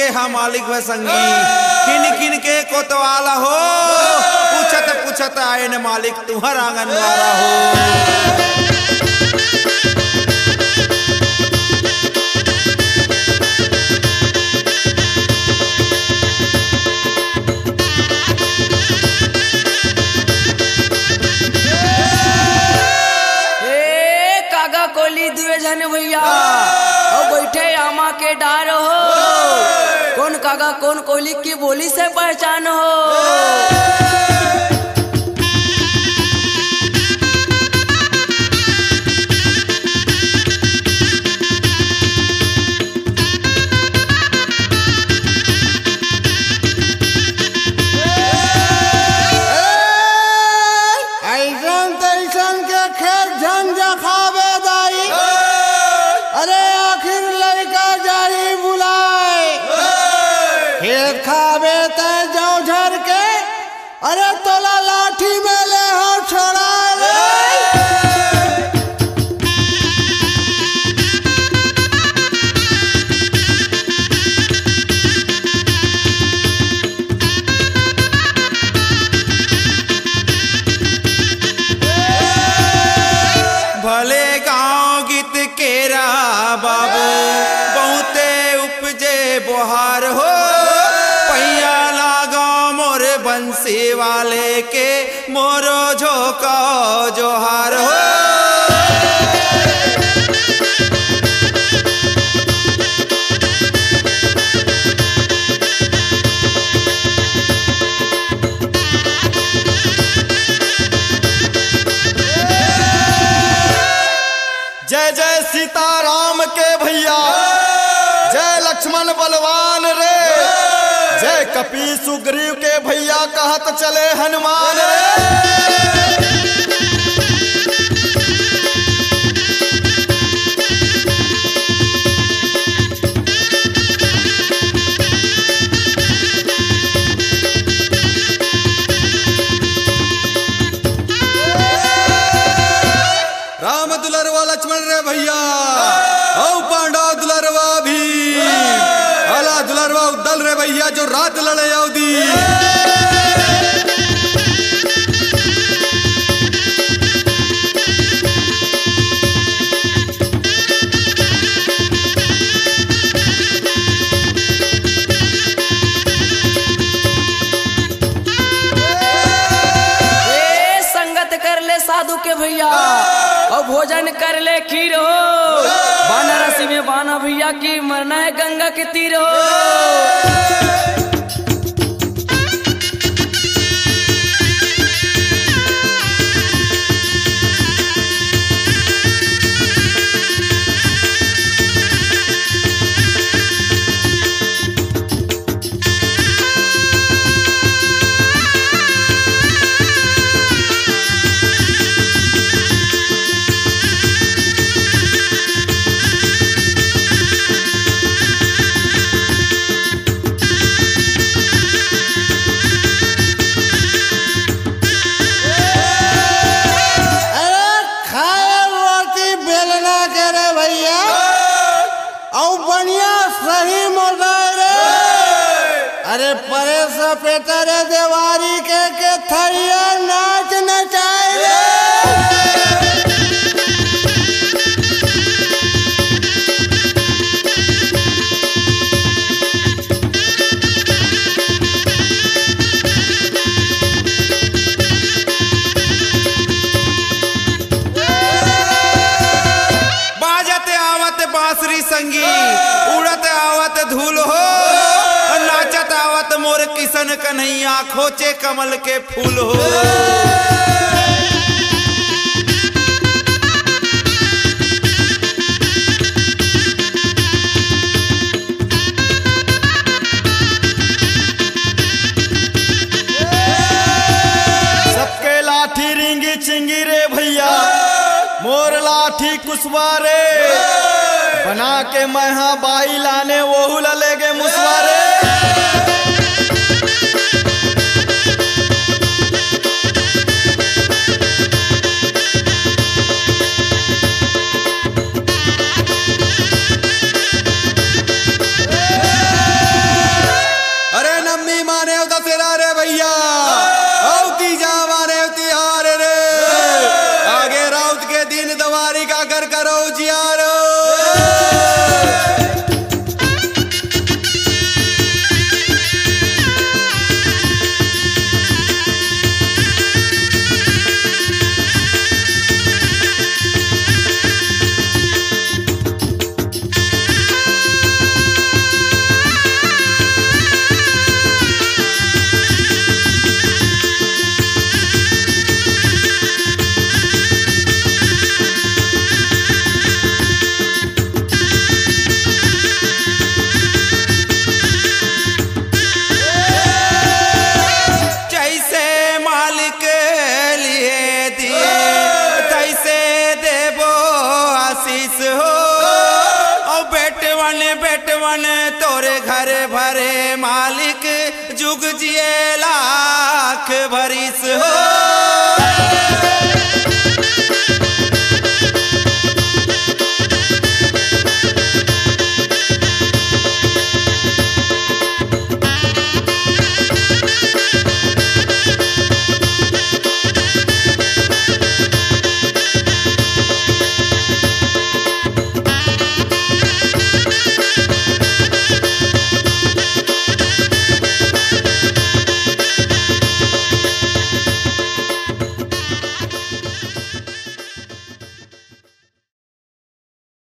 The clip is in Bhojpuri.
के हम मालिक व संगी किन किन के कोतवाला हो पूछत पूछत आए न मालिक तुहर आंगन वाला हो। भैया और बैठे आमा के डार हो कौन कागा कौन कोली की बोली से पहचान हो। खावे ते जाओ झर के अरे तोला लाठी में ले हो छोड़ा भले गाँव गीत केरा बाबू बहुते उपजे बोहार हो पैया लागा मोर बंसी वाले के मोरो झोंका जोहार हो। जय जय सीताराम के भैया, जय लक्ष्मण बलवान रे, जय कपी सुग्रीव के भैया कहत चले हनुमान रे। राम दुलरवा लक्ष्मण रे भैया औ पांडव दुलरवा भी अला दुलरवा उद्दल रे भैया जो रात लड़े अवधी। संगत कर ले साधु के भैया और भोजन कर ले खीर हो बनारसी में बाना भैया की मरना है गंगा के तीर हो। अरे परे सपेतरे देवारी के थैया नाच नचाए रे। बाजत आवत बांसुरी संगी उड़त आवत धूल हो नाचत आवत मोर किशन कन्हैया खोचे कमल के फूल हो। सबके लाठी रिंगी चिंगी रे भैया मोर लाठी कुशवारे बना के मैं बाई लाने वो ललेगे मुसवारे। जुग जिए लाख भरिस हो।